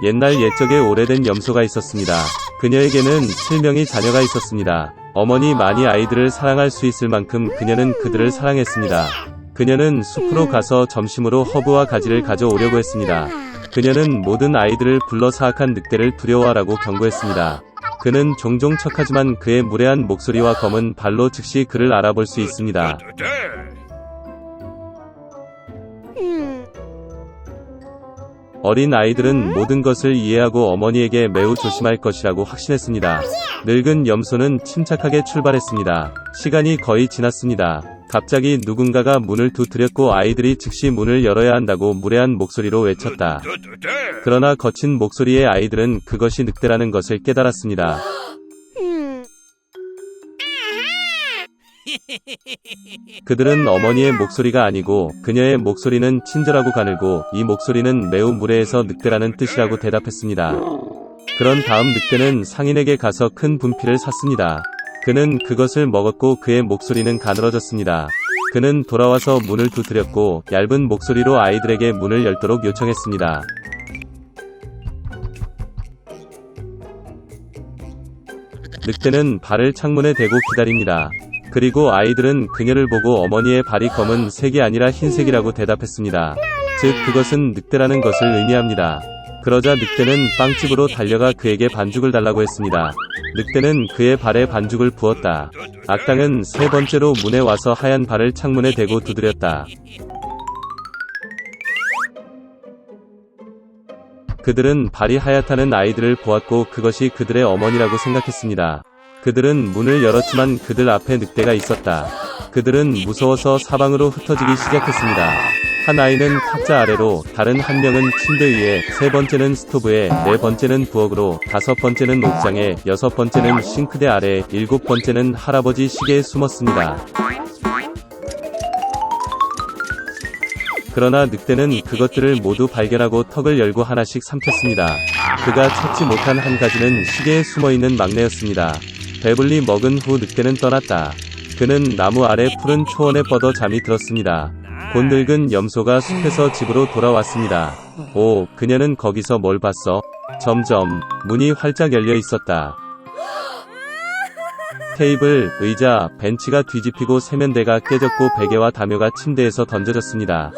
옛날 옛적에 오래된 염소가 있었습니다. 그녀에게는 7명의 자녀가 있었습니다. 어머니 많이 아이들을 사랑할 수 있을 만큼 그녀는 그들을 사랑했습니다. 그녀는 숲으로 가서 점심으로 허브와 가지를 가져오려고 했습니다. 그녀는 모든 아이들을 불러 사악한 늑대를 두려워하라고 경고했습니다. 그는 종종 척하지만 그의 무례한 목소리와 검은 발로 즉시 그를 알아볼 수 있습니다. 어린 아이들은 모든 것을 이해하고 어머니에게 매우 조심할 것이라고 확신했습니다. 늙은 염소는 침착하게 출발했습니다. 시간이 거의 지났습니다. 갑자기 누군가가 문을 두드렸고 아이들이 즉시 문을 열어야 한다고 무례한 목소리로 외쳤다. 그러나 거친 목소리의 아이들은 그것이 늑대라는 것을 깨달았습니다. 그들은 어머니의 목소리가 아니고 그녀의 목소리는 친절하고 가늘고 이 목소리는 매우 무례해서 늑대라는 뜻이라고 대답했습니다. 그런 다음 늑대는 상인에게 가서 큰 분필을 샀습니다. 그는 그것을 먹었고 그의 목소리는 가늘어졌습니다. 그는 돌아와서 문을 두드렸고 얇은 목소리로 아이들에게 문을 열도록 요청했습니다. 늑대는 발을 창문에 대고 기다립니다. 그리고 아이들은 그녀를 보고 어머니의 발이 검은 색이 아니라 흰색이라고 대답했습니다. 즉 그것은 늑대라는 것을 의미합니다. 그러자 늑대는 빵집으로 달려가 그에게 반죽을 달라고 했습니다. 늑대는 그의 발에 반죽을 부었다. 악당은 세 번째로 문에 와서 하얀 발을 창문에 대고 두드렸다. 그들은 발이 하얗다는 아이들을 보았고 그것이 그들의 어머니라고 생각했습니다. 그들은 문을 열었지만 그들 앞에 늑대가 있었다. 그들은 무서워서 사방으로 흩어지기 시작했습니다. 한 아이는 탁자 아래로, 다른 한 명은 침대 위에, 세 번째는 스토브에, 네 번째는 부엌으로, 다섯 번째는 옥장에, 여섯 번째는 싱크대 아래, 일곱 번째는 할아버지 시계에 숨었습니다. 그러나 늑대는 그것들을 모두 발견하고 턱을 열고 하나씩 삼켰습니다. 그가 찾지 못한 한 가지는 시계에 숨어있는 막내였습니다. 배불리 먹은 후 늑대는 떠났다. 그는 나무 아래 푸른 초원에 뻗어 잠이 들었습니다. 곧 늙은 염소가 숲에서 집으로 돌아왔습니다. 오, 그녀는 거기서 뭘 봤어? 점점 문이 활짝 열려 있었다. 테이블, 의자, 벤치가 뒤집히고 세면대가 깨졌고 베개와 담요가 침대에서 던져졌습니다.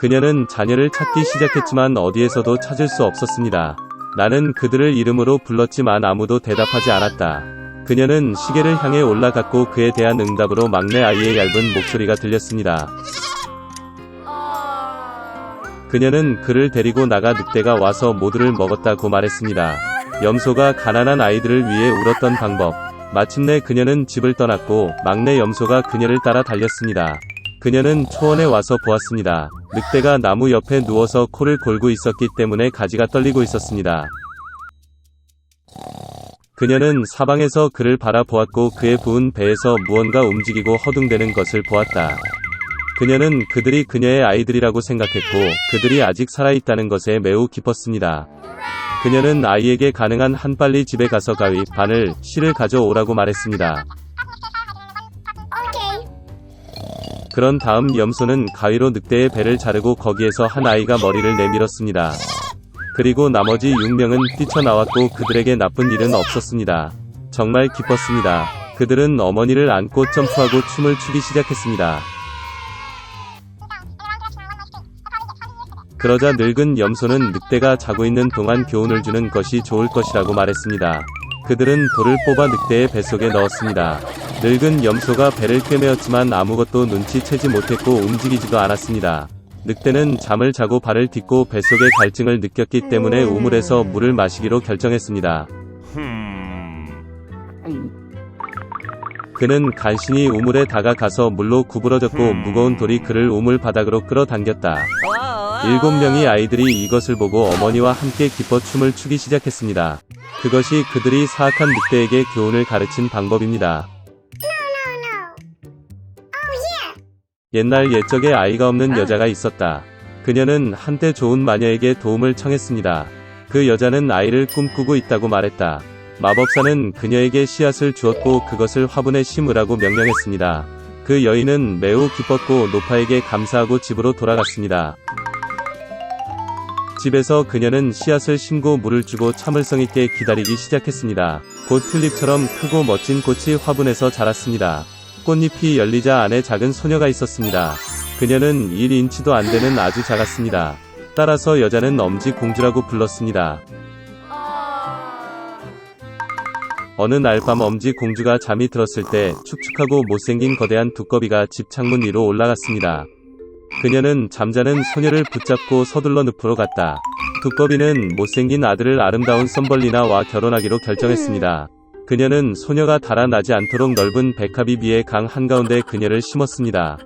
그녀는 자녀를 찾기 시작했지만 어디에서도 찾을 수 없었습니다. 나는 그들을 이름으로 불렀지만 아무도 대답하지 않았다. 그녀는 시계를 향해 올라갔고 그에 대한 응답으로 막내 아이의 얇은 목소리가 들렸습니다. 그녀는 그를 데리고 나가 늑대가 와서 모두를 먹었다고 말했습니다. 염소가 가난한 아이들을 위해 울었던 방법. 마침내 그녀는 집을 떠났고 막내 염소가 그녀를 따라 달렸습니다. 그녀는 초원에 와서 보았습니다. 늑대가 나무 옆에 누워서 코를 골고 있었기 때문에 가지가 떨리고 있었습니다. 그녀는 사방에서 그를 바라보았고 그의 부은 배에서 무언가 움직이고 허둥대는 것을 보았다. 그녀는 그들이 그녀의 아이들이라고 생각했고 그들이 아직 살아있다는 것에 매우 기뻤습니다. 그녀는 아이에게 가능한 한 빨리 집에 가서 가위, 바늘, 실을 가져오라고 말했습니다. 그런 다음 염소는 가위로 늑대의 배를 자르고 거기에서 한 아이가 머리를 내밀었습니다. 그리고 나머지 6명은 뛰쳐나왔고 그들에게 나쁜 일은 없었습니다. 정말 기뻤습니다. 그들은 어머니를 안고 점프하고 춤을 추기 시작했습니다. 그러자 늙은 염소는 늑대가 자고 있는 동안 교훈을 주는 것이 좋을 것이라고 말했습니다. 그들은 돌을 뽑아 늑대의 뱃속에 넣었습니다. 늙은 염소가 배를 꿰매었지만 아무것도 눈치채지 못했고 움직이지도 않았습니다. 늑대는 잠을 자고 발을 딛고 뱃속의 갈증을 느꼈기 때문에 우물에서 물을 마시기로 결정했습니다. 그는 간신히 우물에 다가가서 물로 구부러졌고 무거운 돌이 그를 우물 바닥으로 끌어당겼다. 7명의 아이들이 이것을 보고 어머니와 함께 기뻐 춤을 추기 시작했습니다. 그것이 그들이 사악한 늑대에게 교훈을 가르친 방법입니다. 옛날 옛적에 아이가 없는 여자가 있었다. 그녀는 한때 좋은 마녀에게 도움을 청했습니다. 그 여자는 아이를 꿈꾸고 있다고 말했다. 마법사는 그녀에게 씨앗을 주었고 그것을 화분에 심으라고 명령했습니다. 그 여인은 매우 기뻤고 노파에게 감사하고 집으로 돌아갔습니다. 집에서 그녀는 씨앗을 심고 물을 주고 참을성 있게 기다리기 시작했습니다. 곧 튤립처럼 크고 멋진 꽃이 화분에서 자랐습니다. 꽃잎이 열리자 안에 작은 소녀가 있었습니다. 그녀는 1인치도 안 되는 아주 작았습니다. 따라서 여자는 엄지 공주라고 불렀습니다. 어느 날 밤 엄지 공주가 잠이 들었을 때 축축하고 못생긴 거대한 두꺼비가 집 창문 위로 올라갔습니다. 그녀는 잠자는 소녀를 붙잡고 서둘러 늪으로 갔다. 두꺼비는 못생긴 아들을 아름다운 썸벌리나와 결혼하기로 결정했습니다. 그녀는 소녀가 달아나지 않도록 넓은 백합이 위에 강 한가운데 그녀를 심었습니다.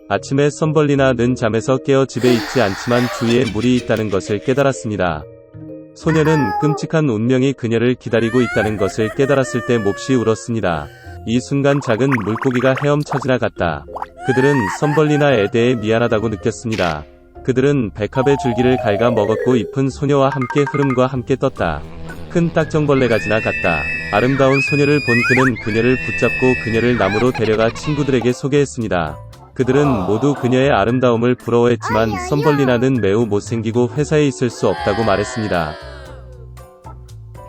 아침에 썸벌리나는 잠에서 깨어 집에 있지 않지만 주위에 물이 있다는 것을 깨달았습니다. 소녀는 끔찍한 운명이 그녀를 기다리고 있다는 것을 깨달았을 때 몹시 울었습니다. 이 순간 작은 물고기가 헤엄쳐 지나갔다. 그들은 썸벌리나에 대해 미안하다고 느꼈습니다. 그들은 백합의 줄기를 갉아 먹었고 잎은 소녀와 함께 흐름과 함께 떴다. 큰 딱정벌레가 지나갔다. 아름다운 소녀를 본 그는 그녀를 붙잡고 그녀를 나무로 데려가 친구들에게 소개했습니다. 그들은 모두 그녀의 아름다움을 부러워했지만 썸벌리나는 매우 못생기고 회사에 있을 수 없다고 말했습니다.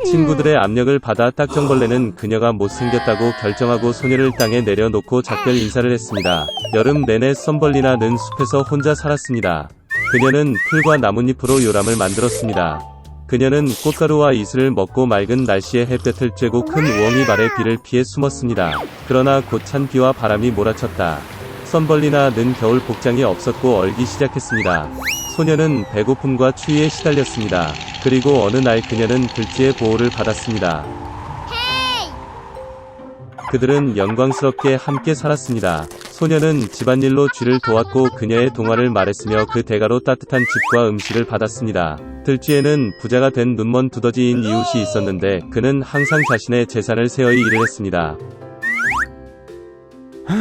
친구들의 압력을 받아 딱정벌레는 그녀가 못생겼다고 결정하고 소녀를 땅에 내려놓고 작별 인사를 했습니다. 여름 내내 썸벌리나는 숲에서 혼자 살았습니다. 그녀는 풀과 나뭇잎으로 요람을 만들었습니다. 그녀는 꽃가루와 이슬을 먹고 맑은 날씨에 햇볕을 쬐고 큰 우엉이 발에 비를 피해 숨었습니다. 그러나 곧 찬 비와 바람이 몰아쳤다. 썸벌리나는 겨울 복장이 없었고 얼기 시작했습니다. 소녀는 배고픔과 추위에 시달렸습니다. 그리고 어느 날 그녀는 들쥐의 보호를 받았습니다. 그들은 영광스럽게 함께 살았습니다. 소녀는 집안일로 쥐를 도왔고 그녀의 동화를 말했으며 그 대가로 따뜻한 집과 음식을 받았습니다. 들쥐에는 부자가 된 눈먼 두더지인 이웃이 있었는데 그는 항상 자신의 재산을 세어이 일을 했습니다.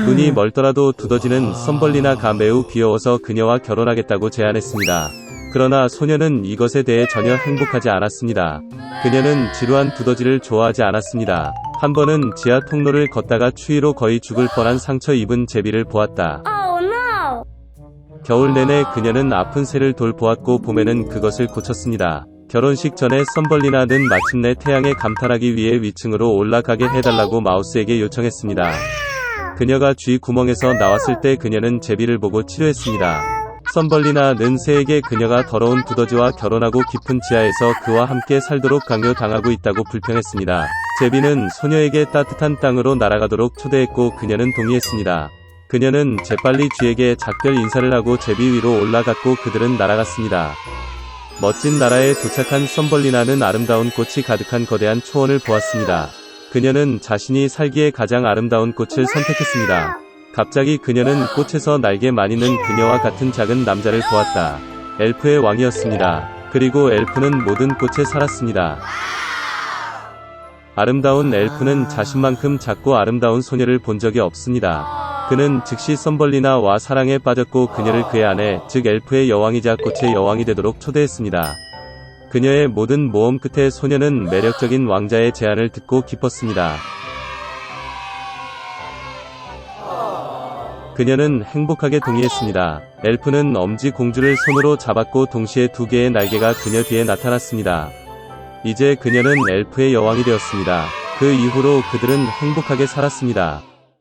눈이 멀더라도 두더지는 썸벌리나가 매우 귀여워서 그녀와 결혼하겠다고 제안했습니다. 그러나 소녀는 이것에 대해 전혀 행복하지 않았습니다. 그녀는 지루한 두더지를 좋아하지 않았습니다. 한 번은 지하 통로를 걷다가 추위로 거의 죽을 뻔한 상처 입은 제비를 보았다. 겨울 내내 그녀는 아픈 새를 돌보았고 봄에는 그것을 고쳤습니다. 결혼식 전에 썸벌리나는 마침내 태양에 감탄하기 위해 위층으로 올라가게 해달라고 마우스에게 요청했습니다. 그녀가 쥐 구멍에서 나왔을 때 그녀는 제비를 보고 치료했습니다. 썸벌리나는 새에게 그녀가 더러운 두더지와 결혼하고 깊은 지하에서 그와 함께 살도록 강요당하고 있다고 불평했습니다. 제비는 소녀에게 따뜻한 땅으로 날아가도록 초대했고 그녀는 동의했습니다. 그녀는 재빨리 쥐에게 작별 인사를 하고 제비 위로 올라갔고 그들은 날아갔습니다. 멋진 나라에 도착한 썸벌리나는 아름다운 꽃이 가득한 거대한 초원을 보았습니다. 그녀는 자신이 살기에 가장 아름다운 꽃을 선택했습니다. 갑자기 그녀는 꽃에서 날개 많이 는 그녀와 같은 작은 남자를 보았다. 엘프의 왕이었습니다. 그리고 엘프는 모든 꽃에 살았습니다. 아름다운 엘프는 자신만큼 작고 아름다운 소녀를 본 적이 없습니다. 그는 즉시 썸벌리나와 사랑에 빠졌고 그녀를 그의 아내, 즉 엘프의 여왕이자 꽃의 여왕이 되도록 초대했습니다. 그녀의 모든 모험 끝에 소녀는 매력적인 왕자의 제안을 듣고 기뻤습니다. 그녀는 행복하게 동의했습니다. 엘프는 엄지 공주를 손으로 잡았고 동시에 두 개의 날개가 그녀 뒤에 나타났습니다. 이제 그녀는 엘프의 여왕이 되었습니다. 그 이후로 그들은 행복하게 살았습니다.